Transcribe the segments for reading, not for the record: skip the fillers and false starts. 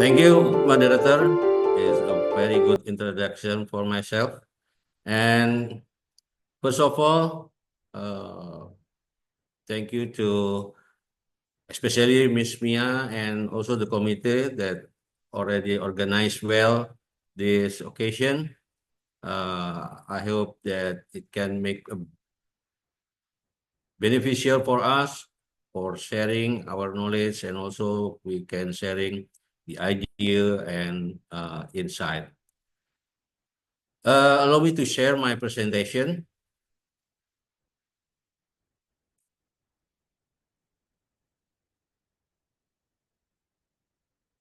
Thank you, moderator. It's a very good introduction for myself. And first of all, thank you to especially Miss Mia and also the committee that already organized well this occasion. I hope that it can make a beneficial for us for sharing our knowledge, and also we can sharing the idea and insight. Allow me to share my presentation.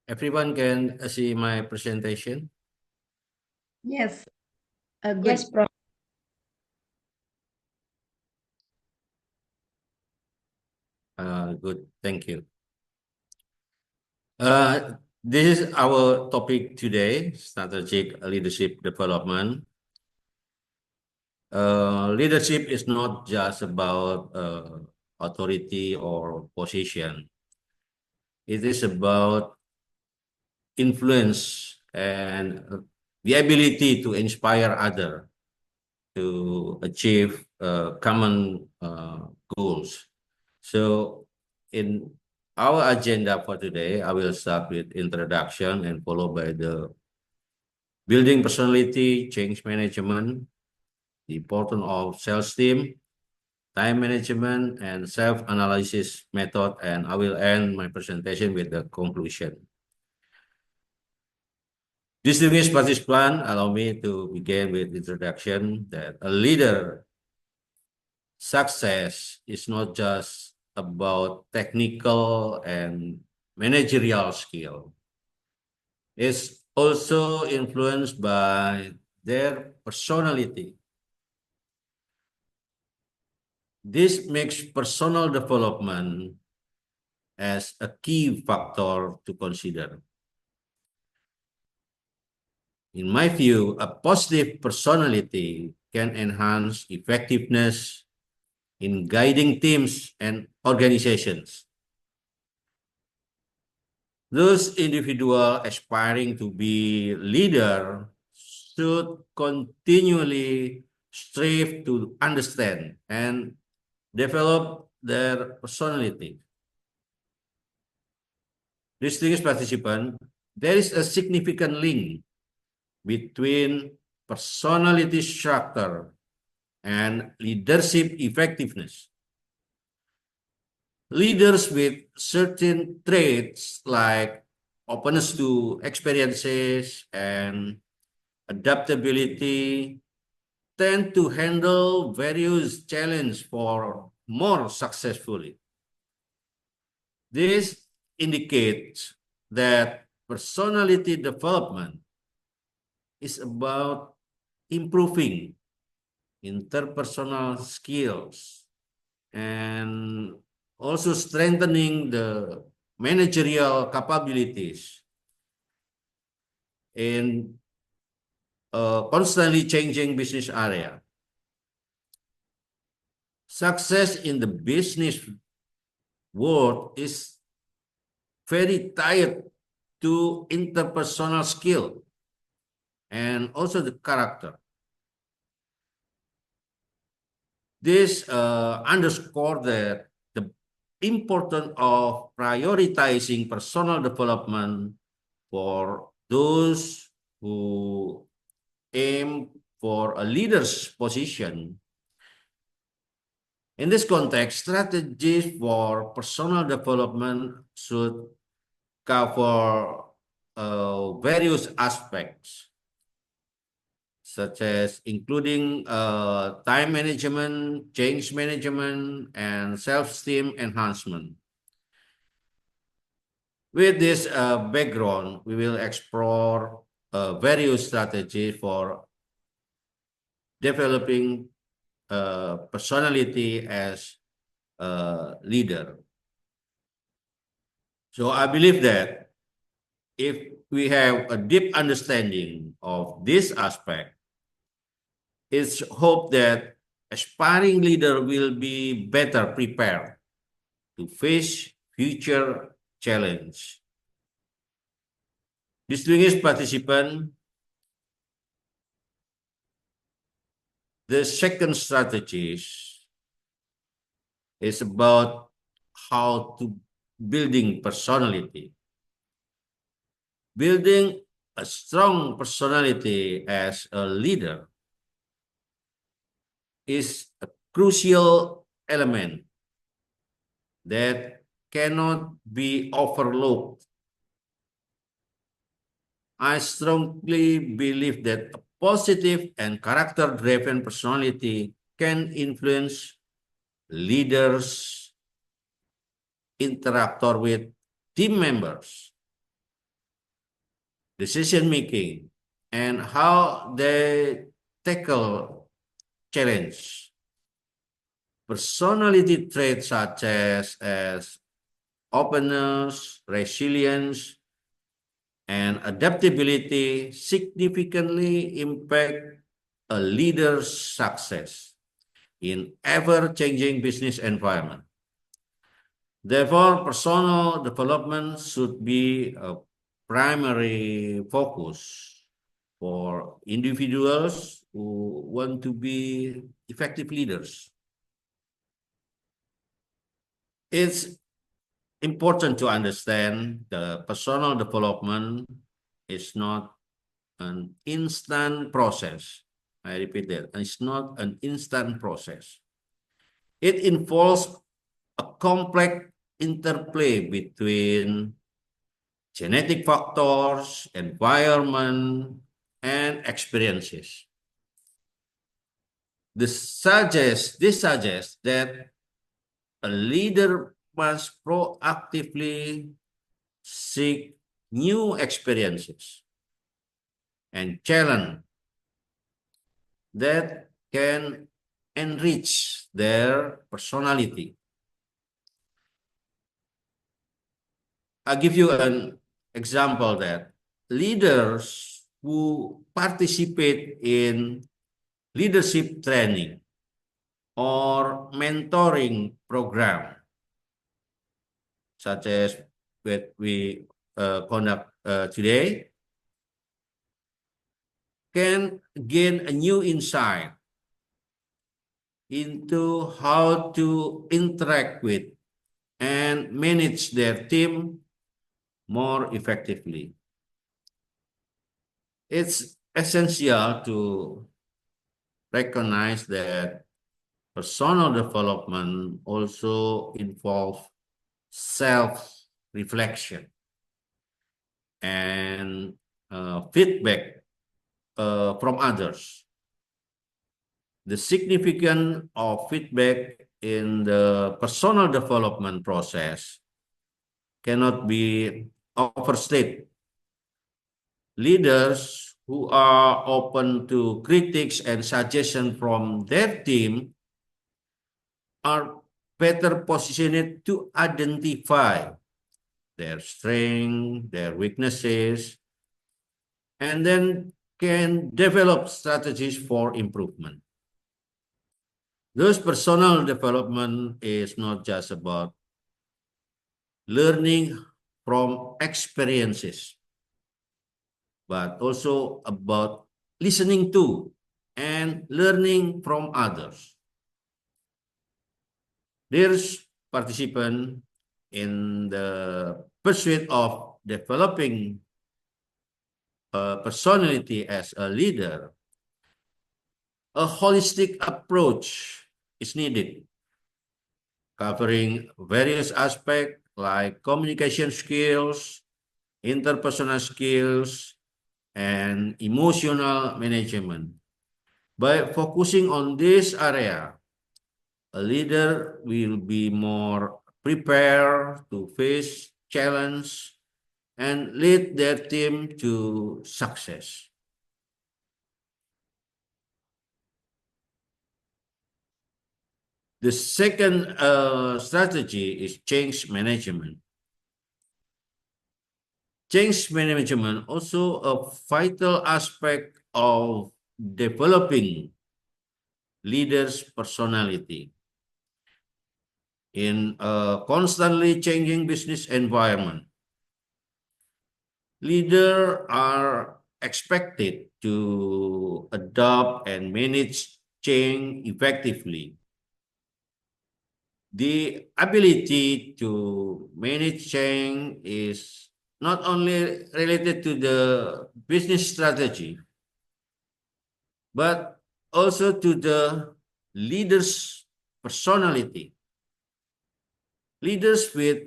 Everyone can see my presentation? Yes, good. Yes, Prof. Good, thank you. This is our topic today, strategic leadership development. Leadership is not just about authority or position. It is about influence and the ability to inspire others to achieve common goals. So in our agenda for today, I will start with introduction and followed by the building personality, change management, the importance of sales team, time management, and self-analysis method, and I will end my presentation with the conclusion. Distinguished participants, allow me to begin with introduction that a leader success is not just about technical and managerial skill. It's also influenced by their personality. This makes personal development as a key factor to consider. In my view, a positive personality can enhance effectiveness in guiding teams and organizations. Those individuals aspiring to be leader should continually strive to understand and develop their personality. Distinguished participant, there is a significant link between personality structure and leadership effectiveness. Leaders with certain traits like openness to experiences and adaptability tend to handle various challenges for more successfully. This indicates that personality development is about improving interpersonal skills and also strengthening the managerial capabilities in a constantly changing business area. Success in the business world is very tied to interpersonal skill and also the character. This underscores that the importance of prioritizing personal development for those who aim for a leader's position. In this context, strategies for personal development should cover various aspects, such as including time management, change management, and self-esteem enhancement. With this background, we will explore various strategies for developing personality as a leader. So I believe that if we have a deep understanding of this aspect, it's hope that aspiring leader will be better prepared to face future challenge. Distinguished participant, the second strategy is about how to building personality. Building a strong personality as a leader is a crucial element that cannot be overlooked. I strongly believe that a positive and character-driven personality can influence leaders, interactor with team members, decision making, and how they tackle challenge. Personality traits such as openness, resilience, and adaptability significantly impact a leader's success in ever-changing business environment. Therefore, personal development should be a primary focus for individuals who want to be effective leaders. It's important to understand the personal development is not an instant process. I repeat that, it's not an instant process. It involves a complex interplay between genetic factors, environment, and experiences. This suggests that a leader must proactively seek new experiences and challenge that can enrich their personality. I'll give you an example that leaders who participate in leadership training or mentoring program, such as what we conduct today, can gain a new insight into how to interact with and manage their team more effectively. It's essential to recognize that personal development also involves self-reflection and feedback from others. The significance of feedback in the personal development process cannot be overstated. Leaders who are open to critics and suggestions from their team are better positioned to identify their strengths, their weaknesses, and then can develop strategies for improvement. Those personal development is not just about learning from experiences, but also about listening to and learning from others. Dear participant, in the pursuit of developing a personality as a leader, a holistic approach is needed, covering various aspects like communication skills, interpersonal skills, and emotional management. By focusing on this area, a leader will be more prepared to face challenge and lead their team to success. The second strategy is change management. Change management also a vital aspect of developing leaders' personality. In a constantly changing business environment, Leaders are expected to adopt and manage change effectively. The ability to manage change is not only related to the business strategy, but also to the leader's personality. Leaders with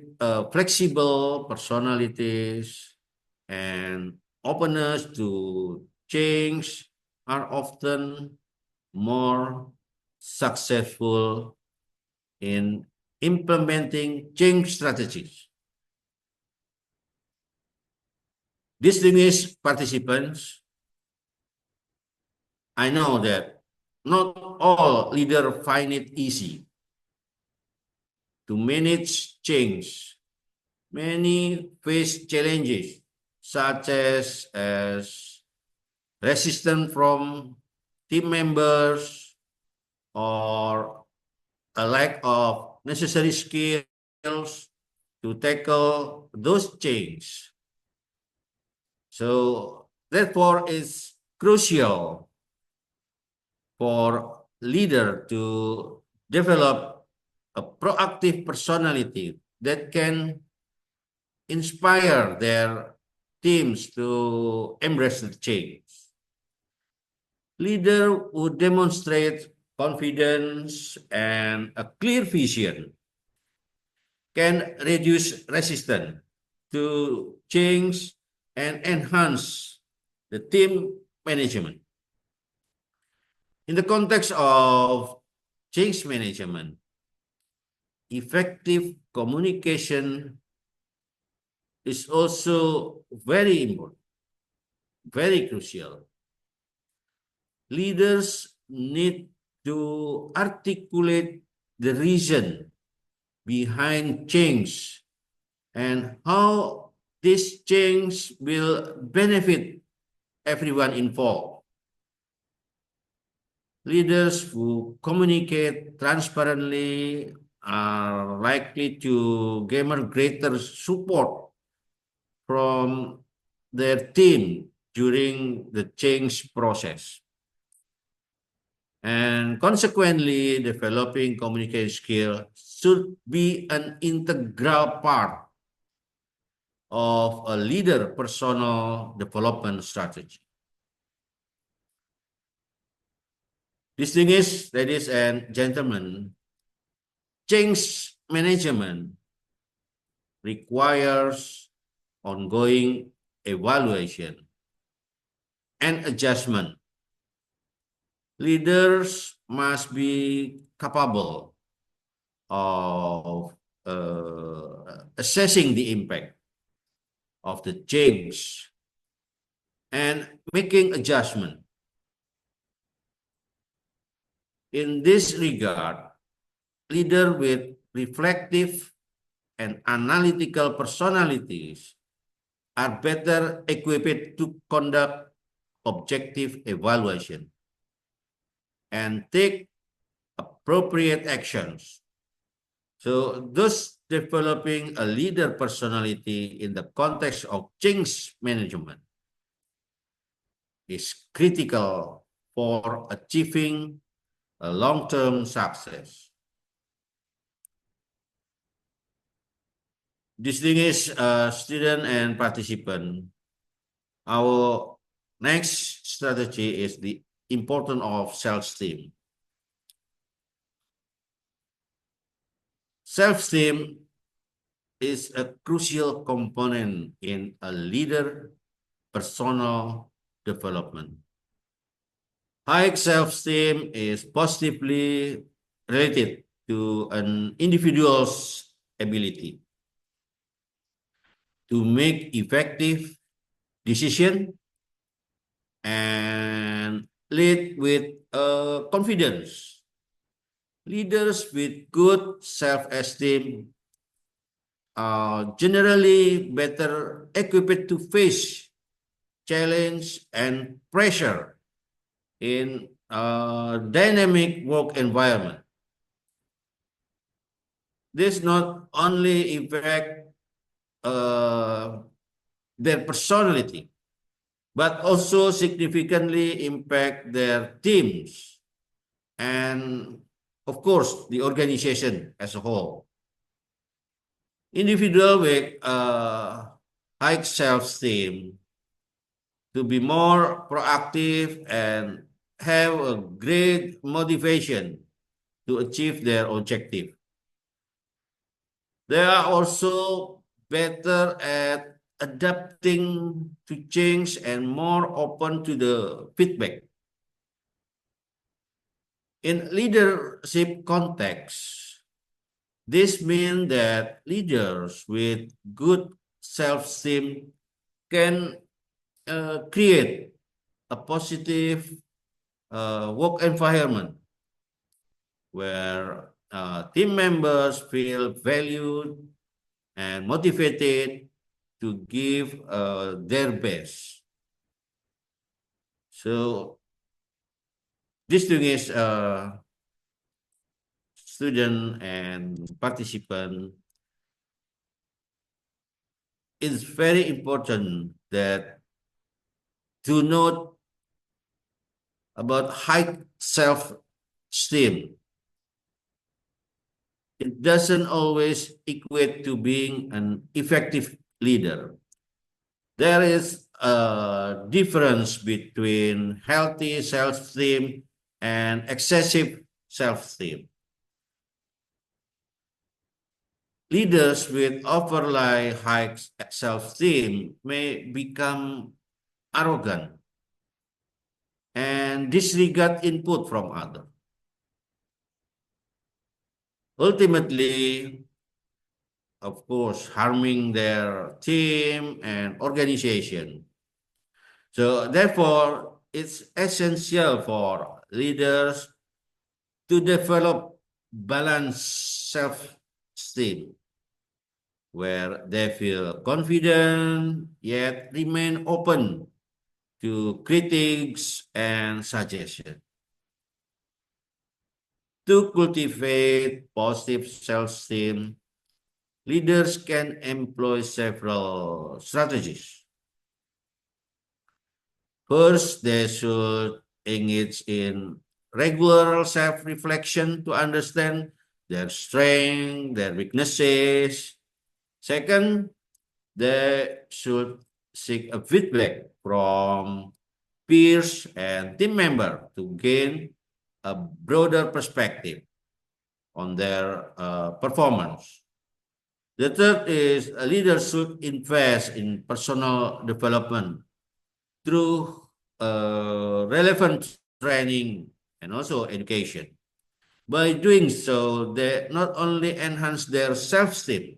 flexible personalities and openness to change are often more successful in implementing change strategies. Distinguished participants, I know that not all leaders find it easy to manage change. Many face challenges such as resistance from team members or a lack of necessary skills to tackle those changes. So therefore, it's crucial for leader to develop a proactive personality that can inspire their teams to embrace the change. Leader who demonstrate confidence and a clear vision can reduce resistance to change and enhance the team management. In the context of change management, effective communication is also very important, very crucial. Leaders need to articulate the reason behind change and how this change will benefit everyone involved. Leaders who communicate transparently are likely to garner greater support from their team during the change process. And consequently, developing communication skills should be an integral part of a leader personal development strategy. Distinguished ladies and gentlemen, change management requires ongoing evaluation and adjustment. Leaders must be capable of assessing the impact of the change and making adjustment. In this regard, leaders with reflective and analytical personalities are better equipped to conduct objective evaluation and take appropriate actions. So thus developing a leader personality in the context of change management is critical for achieving a long-term success. Distinguished student and participant, our next strategy is the importance of self-esteem. Self-esteem is a crucial component in a leader personal development. High self-esteem is positively related to an individual's ability to make effective decision and lead with confidence. Leaders with good self-esteem are generally better equipped to face challenge and pressure in a dynamic work environment. This not only affect their personality, but also significantly impact their teams and, of course, the organization as a whole. Individual with high self-esteem to be more proactive and have a great motivation to achieve their objective. They are also better at adapting to change and more open to the feedback. In leadership context, this means that leaders with good self-esteem can create a positive work environment where team members feel valued and motivated to give their best. So distinguished student and participant, it's very important that to note about high self-esteem. It doesn't always equate to being an effective leader. There is a difference between healthy self-esteem and excessive self-esteem. Leaders with overly high self-esteem may become arrogant and disregard input from others. Ultimately, of course, harming their team and organization. So therefore, it's essential for leaders to develop balanced self-esteem where they feel confident yet remain open to critiques and suggestions. To cultivate positive self-esteem, leaders can employ several strategies. First, they should engage in regular self-reflection to understand their strengths, their weaknesses. Second, they should seek a feedback from peers and team members to gain a broader perspective on their performance. The third is a leader should invest in personal development through relevant training and also education. By doing so, they not only enhance their self-esteem,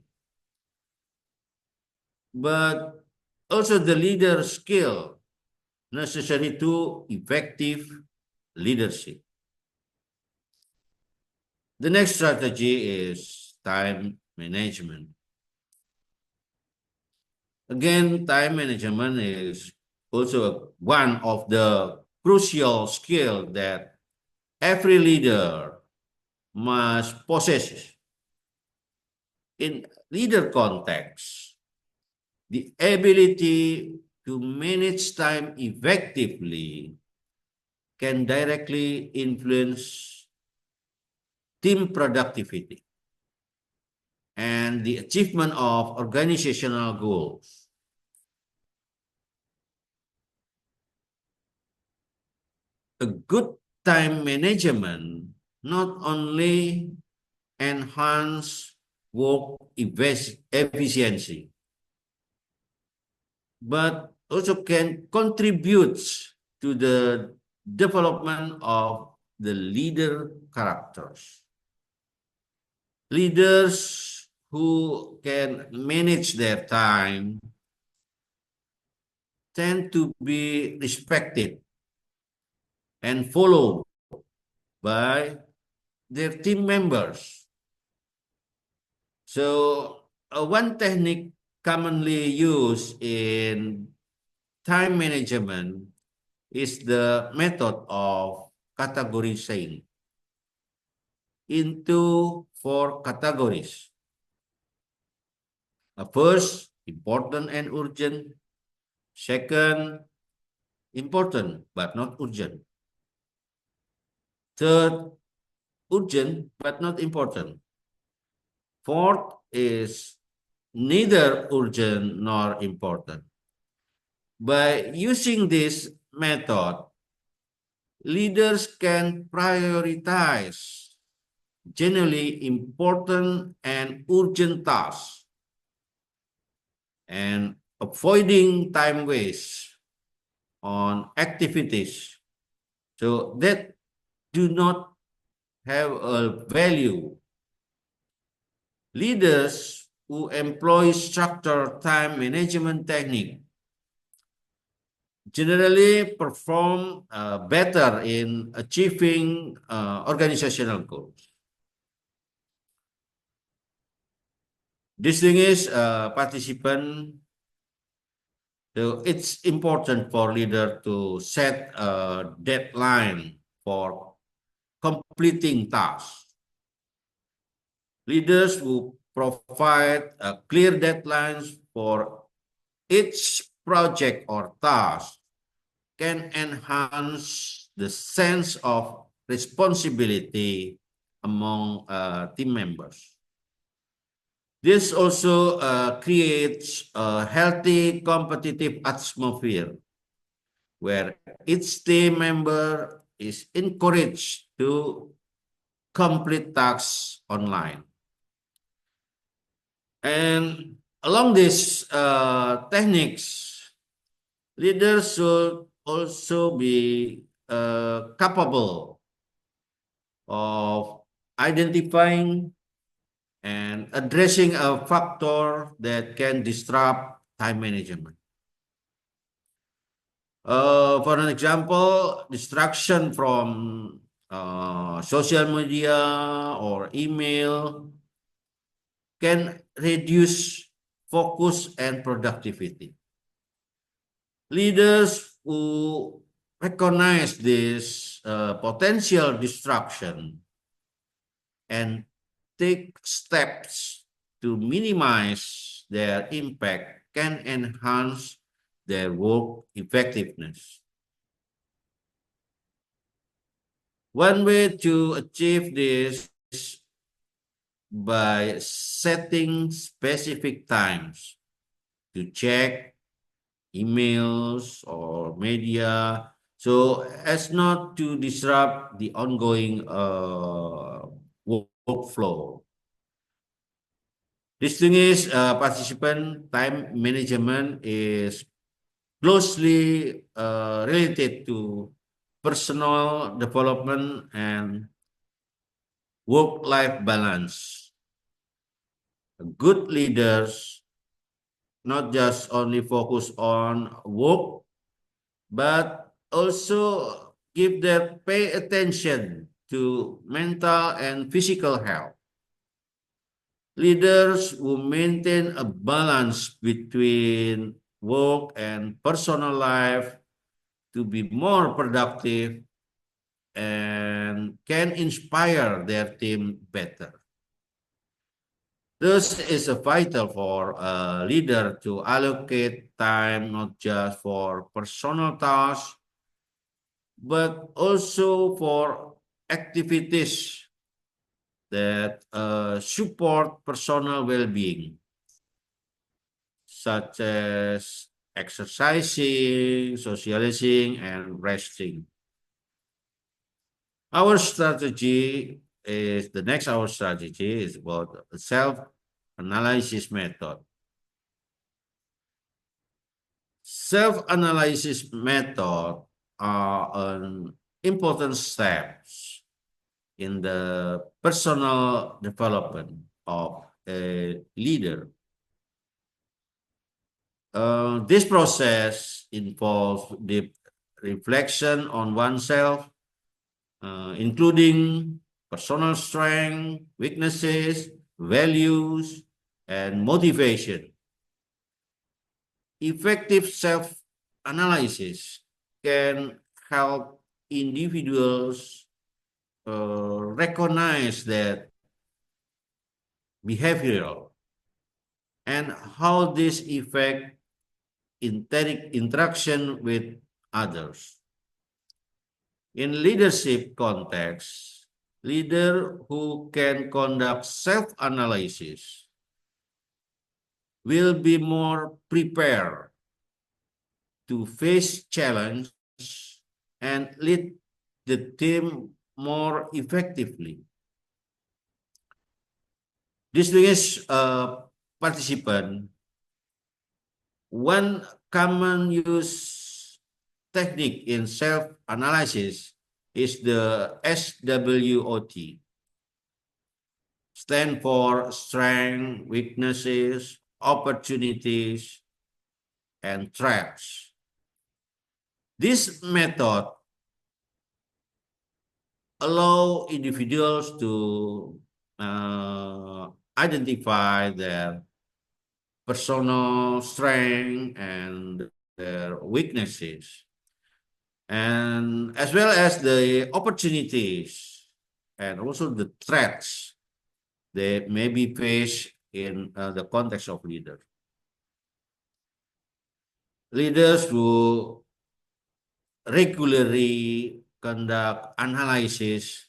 but also the leader skill necessary to effective leadership. The next strategy is time management. Again, time management is also one of the crucial skills that every leader must possess. In leader context, the ability to manage time effectively can directly influence team productivity and the achievement of organizational goals. A good time management not only enhance work efficiency, but also can contribute to the development of the leader characters. Leaders who can manage their time tend to be respected and followed by their team members. So one technique commonly used in time management is the method of categorizing into 4 categories. First, important and urgent. Second, important but not urgent. Third, urgent but not important. Fourth is neither urgent nor important. By using this method, leaders can prioritize generally important and urgent tasks and avoiding time waste on activities so that do not have a value. Leaders who employ structured time management technique generally perform better in achieving organizational goals. Distinguished participant, so it's important for leader to set a deadline for completing tasks. Leaders who provide clear deadlines for each project or task can enhance the sense of responsibility among team members. This also creates a healthy competitive atmosphere where each team member is encouraged to complete tasks online. And along these techniques, leaders should also be capable of identifying and addressing a factor that can disrupt time management. For an example, distraction from social media or email can reduce focus and productivity. Leaders who recognize this potential distraction and take steps to minimize their impact can enhance their work effectiveness. One way to achieve this is by setting specific times to check emails or media so as not to disrupt the ongoing workflow. Distinguished participant, time management is closely related to personal development and work-life balance. Good leaders not just only focus on work, but also give their pay attention to mental and physical health. Leaders who maintain a balance between work and personal life to be more productive and can inspire their team better. This is vital for a leader to allocate time not just for personal tasks, but also for activities that support personal well-being, such as exercising, socializing, and resting. Our strategy is our strategy is about a self-analysis method. Self-analysis method are an important steps in the personal development of a leader. This process involves deep reflection on oneself, including personal strength, weaknesses, values, and motivation. Effective self-analysis can help individuals recognize that behavioral and how this affect interaction with others. In leadership context, leader who can conduct self-analysis will be more prepared to face challenge and lead the team more effectively. Distinguished participant, one common use technique in self-analysis is the SWOT, stand for strengths, weaknesses, opportunities, and threats. This method allows individuals to identify their personal strength and their weaknesses, and as well as the opportunities and also the threats they may be faced in the context of leader. Leaders who regularly conduct analysis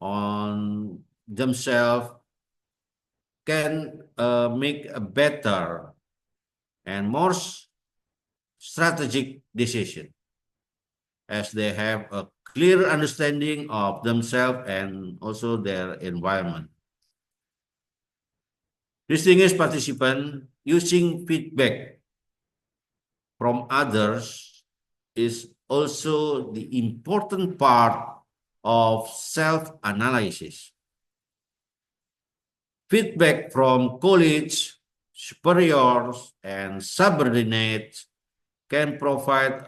on themselves can make a better and more strategic decision, as they have a clear understanding of themselves and also their environment. Distinguished participant, using feedback from others is also the important part of self-analysis. Feedback from colleagues, superiors, and subordinates can provide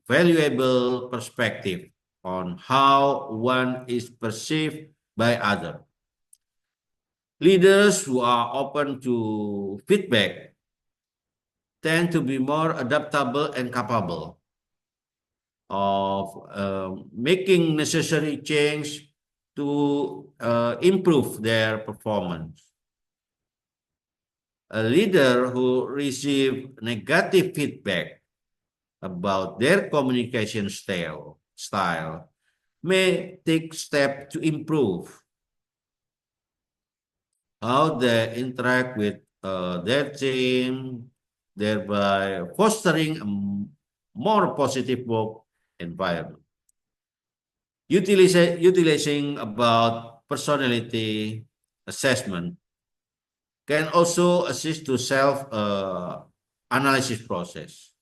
valuable perspective on how one is perceived by others. Leaders who are open to feedback tend to be more adaptable and capable of making necessary change to improve their performance. A leader who receives negative feedback about their communication style may take steps to improve how they interact with their team, thereby fostering a more positive work environment. Utilizing about personality assessment can also assist to self-analysis process.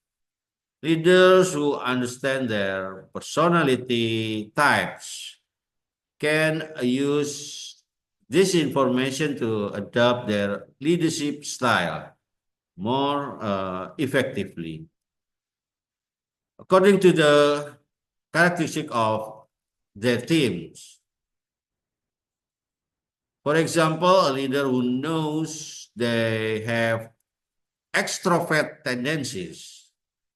Leaders who understand their personality types can use this information to adapt their leadership style more effectively, according to the characteristic of their teams. For example, a leader who knows they have extrovert tendencies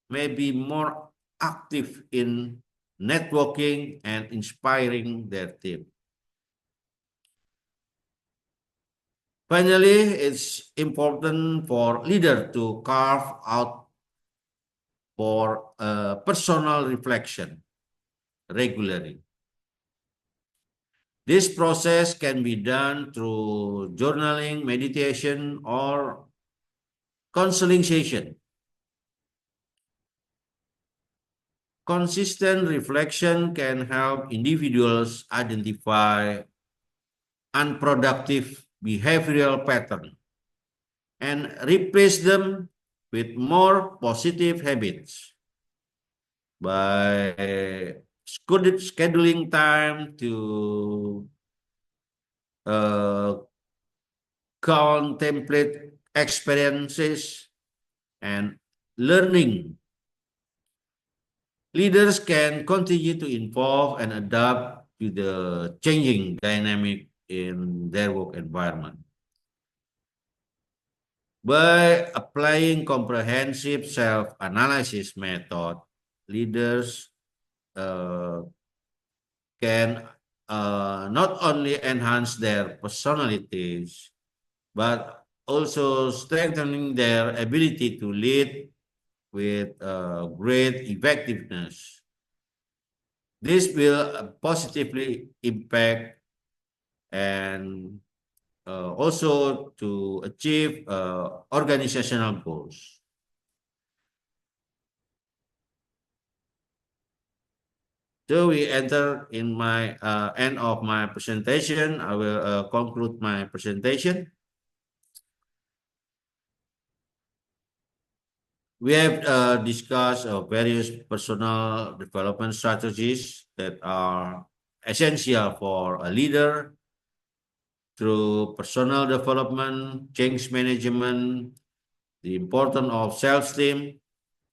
may be more active in networking and inspiring their team. Finally, it's important for leader to carve out for personal reflection regularly. This process can be done through journaling, meditation, or counseling session. Consistent reflection can help individuals identify unproductive behavioral patterns and replace them with more positive habits by scheduling time to contemplate experiences and learning. Leaders can continue to evolve and adapt to the changing dynamic in their work environment. By applying comprehensive self-analysis method, leaders can not only enhance their personalities, but also strengthening their ability to lead with great effectiveness. This will positively impact and also to achieve organizational goals. So we enter in my end of my presentation. I will conclude my presentation. We have discussed various personal development strategies that are essential for a leader through personal development, change management, the importance of self-esteem,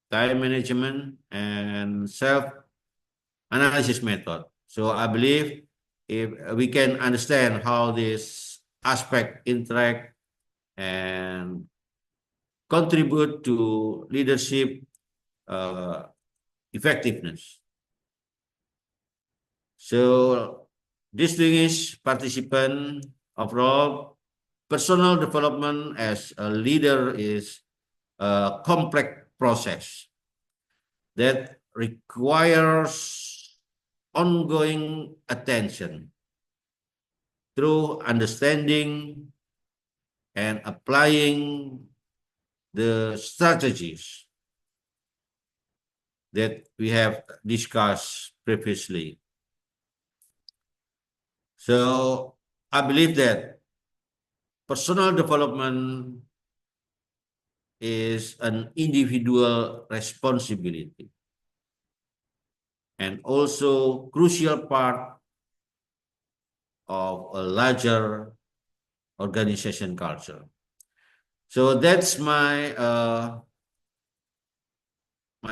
time management, and self-analysis method. So I believe if we can understand how this aspect interact and contribute to leadership effectiveness. So distinguished participant, overall, personal development as a leader is a complex process that requires ongoing attention through understanding and applying the strategies that we have discussed previously. So I believe that personal development is an individual responsibility and also crucial part of a larger organization culture. So that's my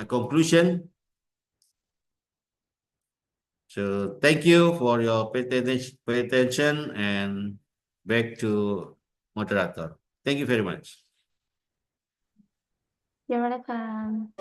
conclusion. So thank you for your pay attention and back to moderator. Thank you very much. You're welcome.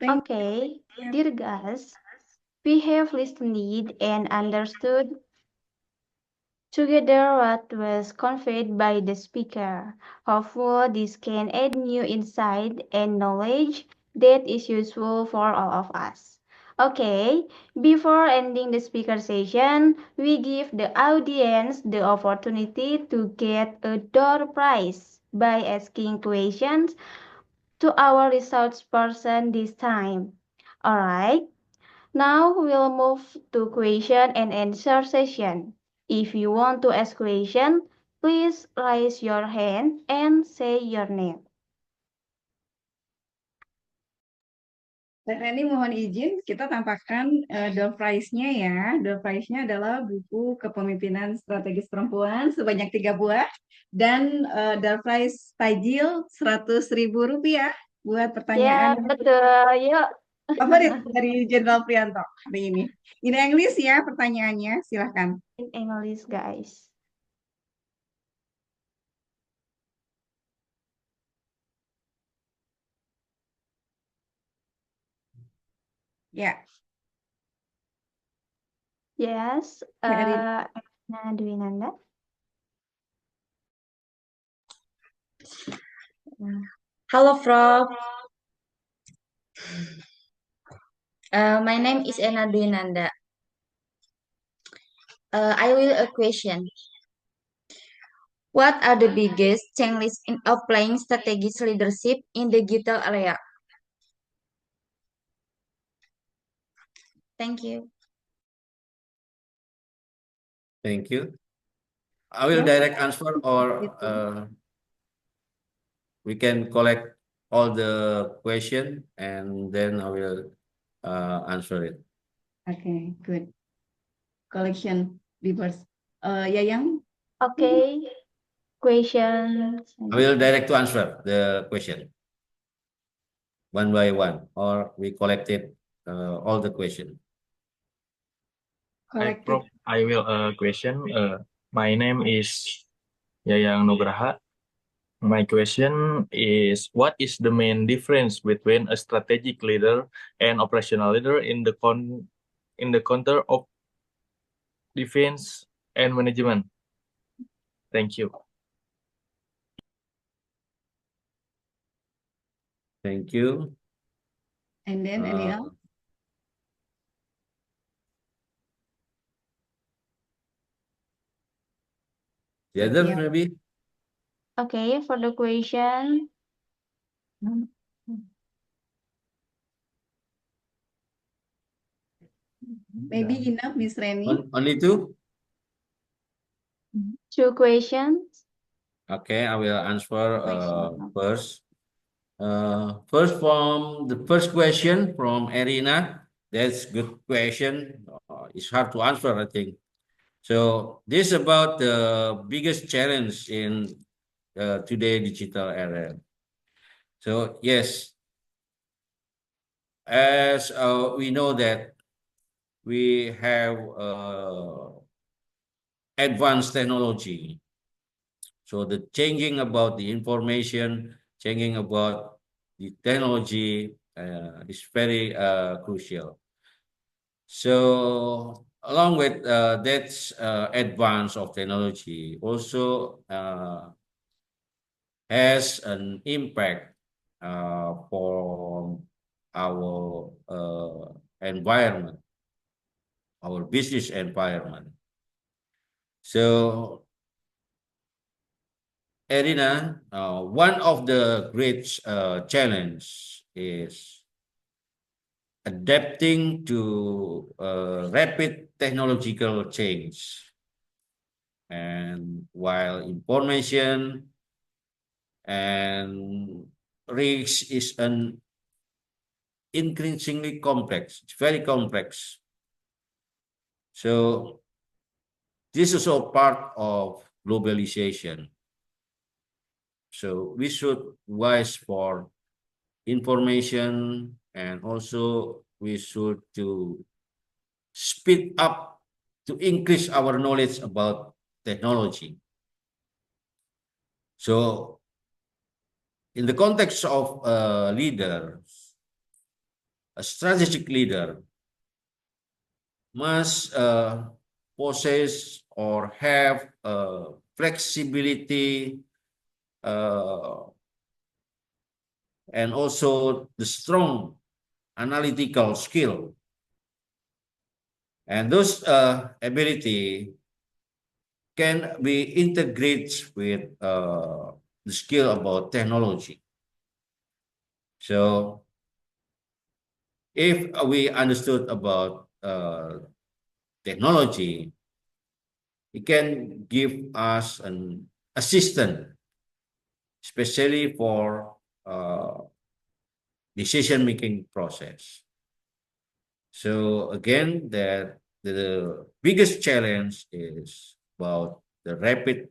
Okay, dear guys, we have listened and understood together what was conveyed by the speaker. Hopefully, this can add new insight and knowledge that is useful for all of us. Okay, before ending the speaker session, we give the audience the opportunity to get a door prize by asking questions to our resource person this time. Alright, now we'll move to question and answer session. If you want to ask question, please raise your hand and say your name. Dan ini mohon izin kita tampakkan door prize-nya ya. Door prize-nya adalah buku Kepemimpinan Strategis Perempuan sebanyak 3 buah dan door prize tajil Rp100.000 buat Ya, pertanyaan betul. Yuk. favorit dari Jenderal Prianto hari ini. Ini English ya pertanyaannya, silahkan. In English, guys. Ya, Yes, dari Nah, Dwinanda. Hello, Prof. My name is Ena Dwinanda. I will a question. What are the biggest challenges in applying strategic leadership in the digital area? Thank you. Thank you. I will direct answer or we can collect all the question and then I will answer it. Okay, good. Collection viewers. Yayang? Okay. Questions. I will direct to answer the question one by one, or we collected all the question. collective. I will question. My name is Yayang Nugraha. My question is, what is the main difference between a strategic leader and operational leader in the counter of defense and management? Thank you. Thank you. And then any else? The other Yeah. maybe? Okay, for the question, Maybe enough, Miss Reni. Only two? two questions. Okay, I will answer Question. first. First from the first question from Erina. That's good question. It's hard to answer, I think. So this is about the biggest challenge in today digital era. So yes, as we know that we have advanced technology. So the changing about the information, changing about the technology is very crucial. So along with that advance of technology also has an impact for our environment, our business environment. So Erina, one of the great challenge is adapting to rapid technological change. And while information and risk is an increasingly complex, it's very complex. So this is all part of globalization. So we should wise for information, and also we should to speed up to increase our knowledge about technology. So in the context of a leader, a strategic leader must possess or have flexibility and also the strong analytical skill. And those ability can be integrated with the skill about technology. So if we understood about technology, it can give us an assistant, especially for decision-making process. So again, that the biggest challenge is about the rapid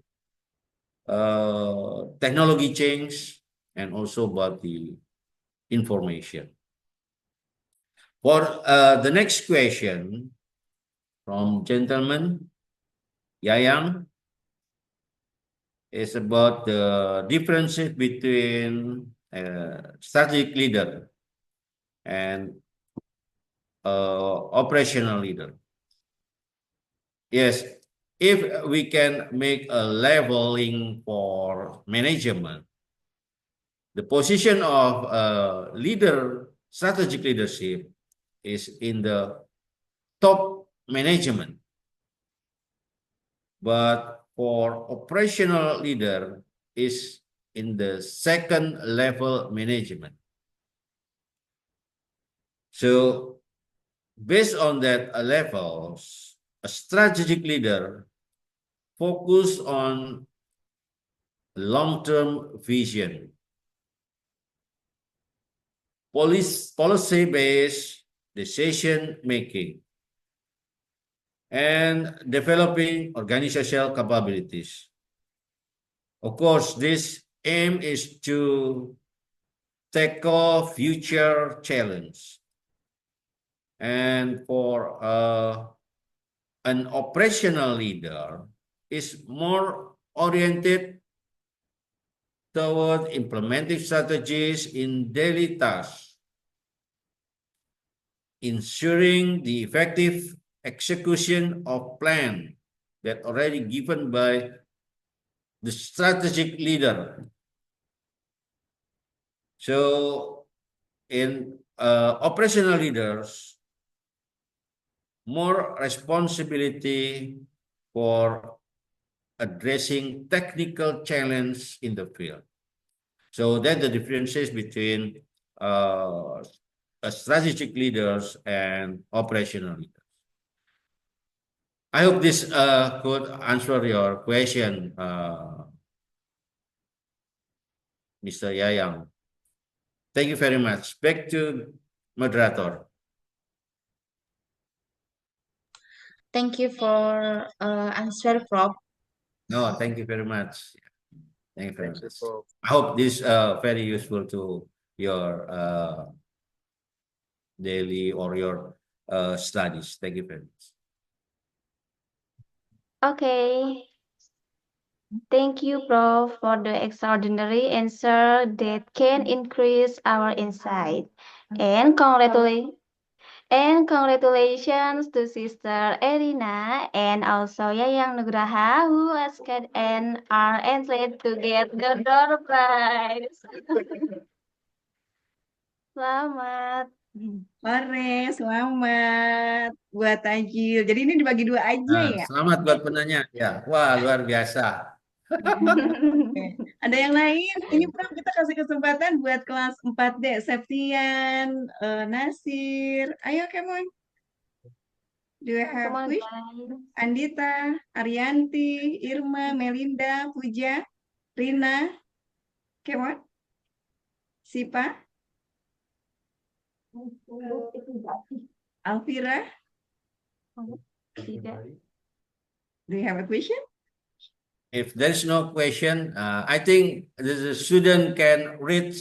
technology change and also about the information. For the next question from gentleman Yayang is about the differences between strategic leader and operational leader. Yes, if we can make a leveling for management, the position of leader, strategic leadership is in the top management. But for operational leader is in the second level management. So based on that levels, a strategic leader focus on long-term vision, policy-based decision making, and developing organizational capabilities. Of course, this aim is to tackle future challenge. And for an operational leader is more oriented toward implementing strategies in daily tasks, ensuring the effective execution of plan that already given by the strategic leader. So in operational leaders, more responsibility for addressing technical challenge in the field. So that's the differences between strategic leaders and operational leaders. I hope this could answer your question, Mr. Yayang. Thank you very much. Back to moderator. Thank you for answer, Prof. No, thank you very much. Thank you very Thank you much. for I hope this very useful to your daily or your studies. Thank you very much. Okay. Thank you, Prof, for the extraordinary answer that can increase our insight. And congratulations to Sister Erina and also Yayang Nugraha who asked and are entered to get the door prize. Selamat. Sore, selamat buat Tajil. Jadi ini dibagi dua aja ya? Selamat buat penanya. Ya, wah luar biasa. Oke. Ada yang lain? Ini Prof, kita kasih kesempatan buat kelas 4D. Septian, Nasir. Ayo, come on. Do you have Come on, question? guys. Andita, Arianti, Irma, Melinda, Puja, Rina. Come on. Sipa, Alvira. Tidak. Do you have a question? If there's no question, I think the student can read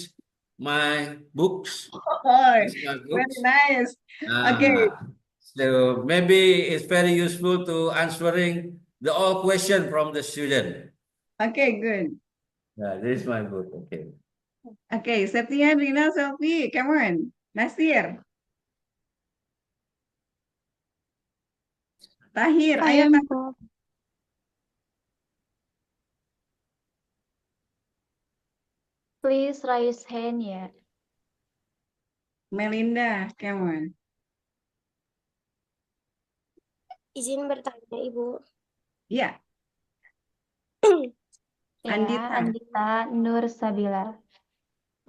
my books. Oh, It's my very books. nice. Okay. So maybe it's very useful to answering the all question from the student. Okay, good. Yeah, this is my book. Okay. Okay, Septian, Rina, Selfie, come on. Nasir. Tahir, I ayo am Tahir. Prof. Please raise hand ya. Melinda, come on. Izin bertanya, Ibu. Ya, Ya, Andita. Andita Nur Sabila.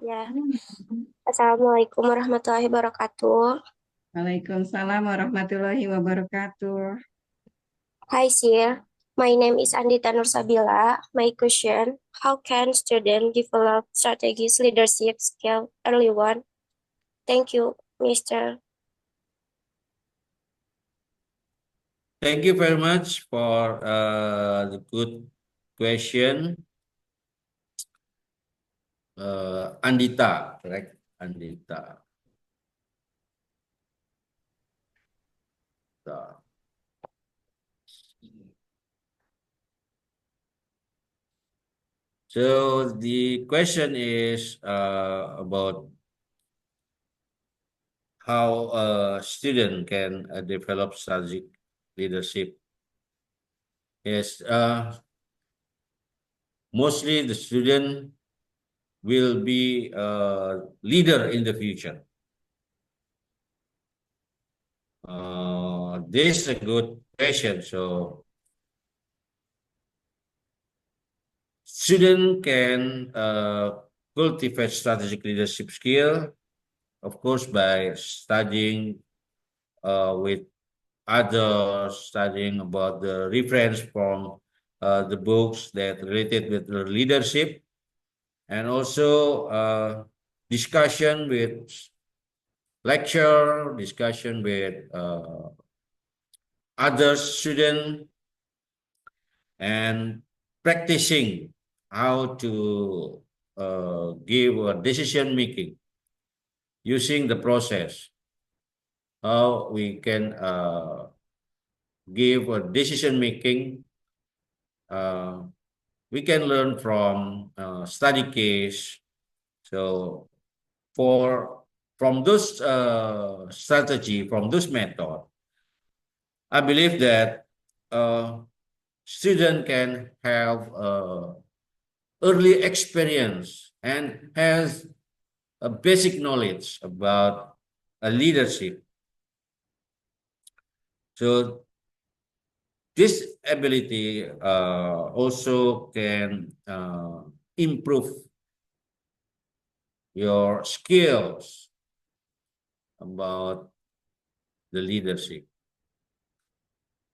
Ya. Assalamualaikum warahmatullahi wabarakatuh. Waalaikumsalam warahmatullahi wabarakatuh. Hi, Sir. My name is Andita Nursabila. My question, how can students develop strategic leadership skill early on? Thank you, Mr. Thank you very much for the good question. Andita, correct? Andita. So the question is about how a student can develop strategic leadership. Yes, mostly the student will be a leader in the future. This is a good question. So student can cultivate strategic leadership skill, of course, by studying with others, studying about the reference from the books that related with the leadership, and also discussion with lecture, discussion with other students, and practicing how to give a decision making using the process. How we can give a decision making. We can learn from study case. So from those strategy, from those method, I believe that student can have early experience and has a basic knowledge about a leadership. So this ability also can improve your skills about the leadership.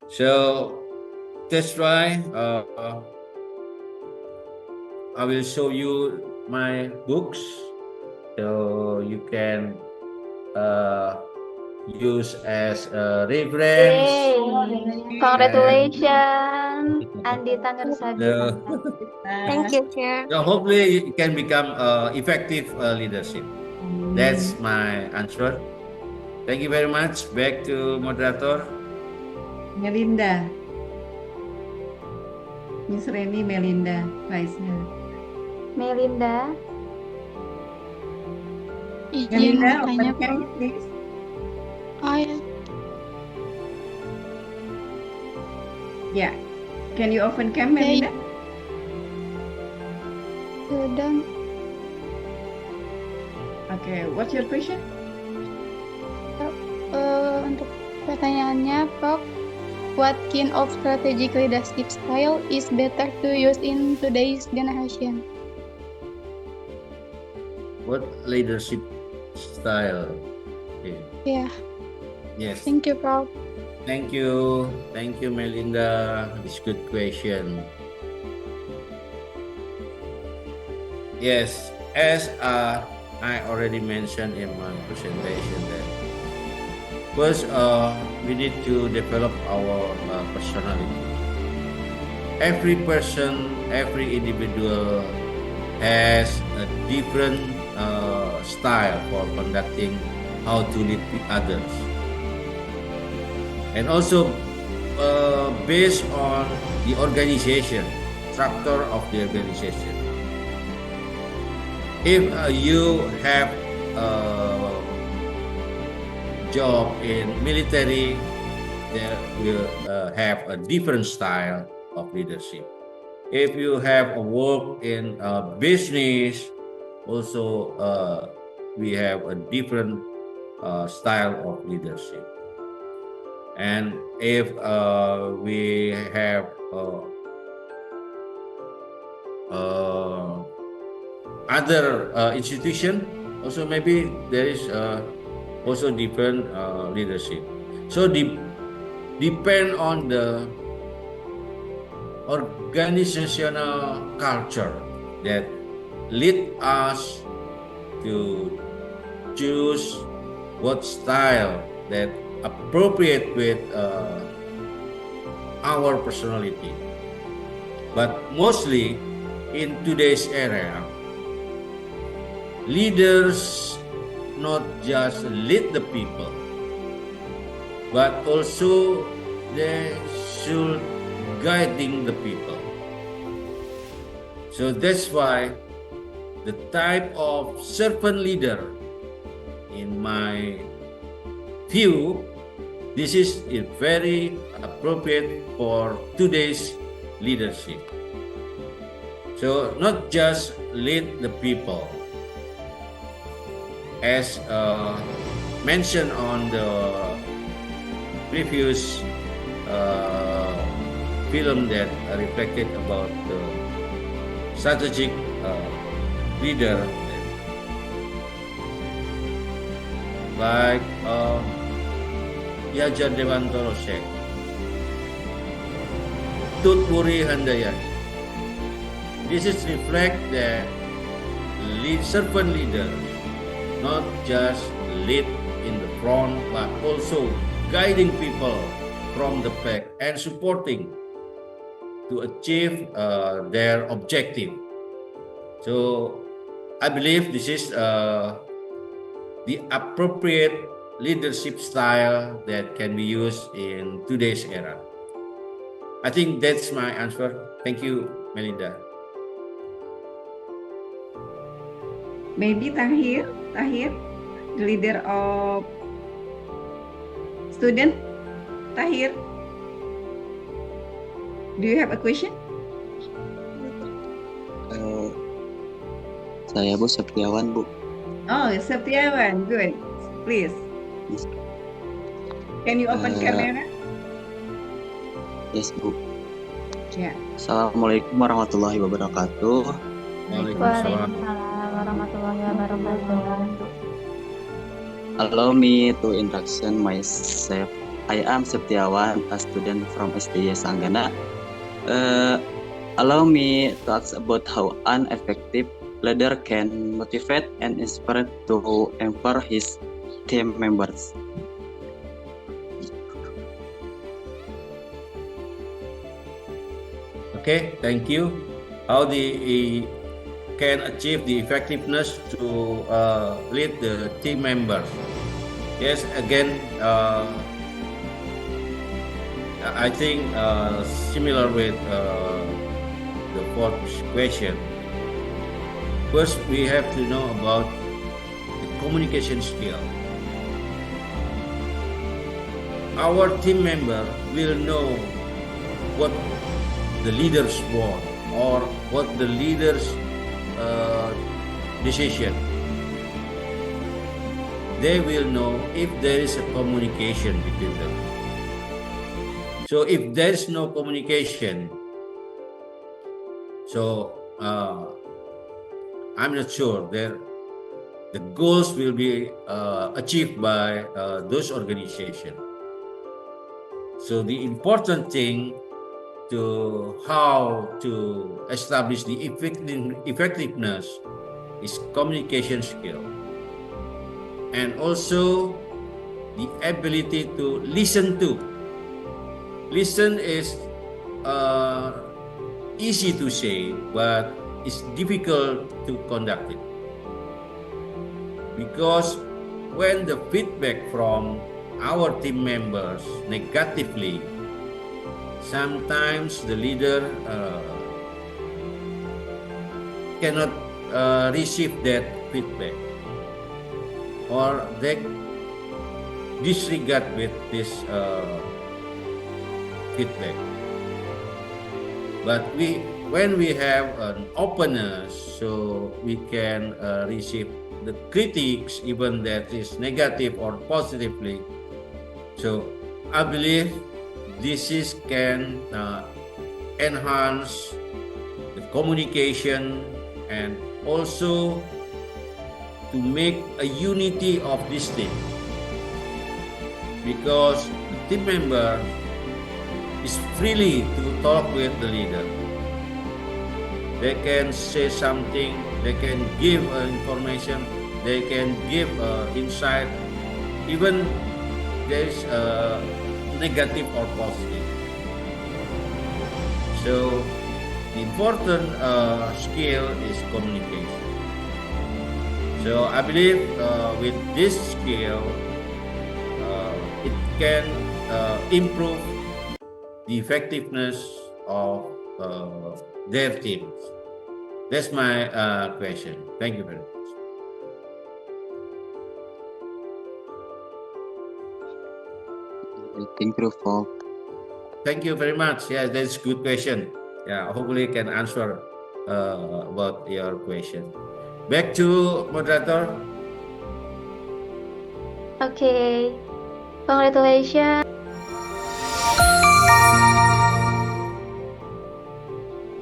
So that's why I will show you my books, so you can use as a reference. Yay! Congratulations, Andita Nursabila. Thank you, Chair. So hopefully you can become effective leadership. That's my answer. Thank you very much. Back to moderator. Melinda. Miss Reni Melinda, vice-nya. Melinda, Izin Melinda, bertanya, open cam, Prof. please. Oh ya, Yeah. Can you open cam, Melinda? sudah. Okay, what's your question? Untuk pertanyaannya, Prof, what kind of strategic leadership style is better to use in today's generation? What leadership style? Okay. Yeah, Yes. thank you, Prof. Thank you. Thank you, Melinda. It's a good question. Yes, as I already mentioned in my presentation that first we need to develop our personality. Every person, every individual has a different style for conducting how to lead others. And also based on the organization, structure of the organization. If you have a job in military, they will have a different style of leadership. If you have a work in business, also we have a different style of leadership. And if we have other institution, also maybe there is also different leadership. So depend on the organizational culture that lead us to choose what style that appropriate with our personality. But mostly in today's era, leaders not just lead the people, but also they should guiding the people. So that's why the type of servant leader, in my view, this is very appropriate for today's leadership. So not just lead the people, as mentioned on the previous film that reflected about the strategic leader, like Yajar Dewantoro said, Tutpuri Handayani. This is reflect that servant leaders not just lead in the front, but also guiding people from the back and supporting to achieve their objective. So I believe this is the appropriate leadership style that can be used in today's era. I think that's my answer. Thank you, Melinda. Maybe Tahir, the leader of student. Tahir, do you have a question? Saya Bu Septiawan, Bu. Oh, Septiawan, good. Please. Can you open camera? Yes, Bu. Yeah. Assalamualaikum warahmatullahi wabarakatuh. Waalaikumsalam. Waalaikumsalam warahmatullahi wabarakatuh. Allow me to introduction myself. I am Septiawan, a student from SDY Sanggana. Allow me to ask about how an effective leader can motivate and inspire to empower his team members. Okay, thank you. How he can achieve the effectiveness to lead the team members? Yes, again, I think similar with the fourth question. First, we have to know about the communication skill. Our team member will know what the leaders want or what the leaders decision. They will know if there is a communication between them. So if there is no communication, so I'm not sure that the goals will be achieved by those organizations. So the important thing to how to establish the effectiveness is communication skill, and also the ability to listen to. Listen is easy to say, but it's difficult to conduct it. Because when the feedback from our team members negatively, sometimes the leader cannot receive that feedback, or they disregard with this feedback. But when we have an openness, so we can receive the critiques, even that is negative or positively. So I believe this can enhance the communication and also to make a unity of this team, because the team member is freely to talk with the leader. They can say something, they can give information, they can give insight, even there is negative or positive. So the important skill is communication. So I believe with this skill, it can improve the effectiveness of their teams. That's my question. Thank you very much. Thank you, Prof. Thank you very much. Yeah, that's a good question. Yeah, hopefully can answer about your question. Back to moderator. Okay, congratulations.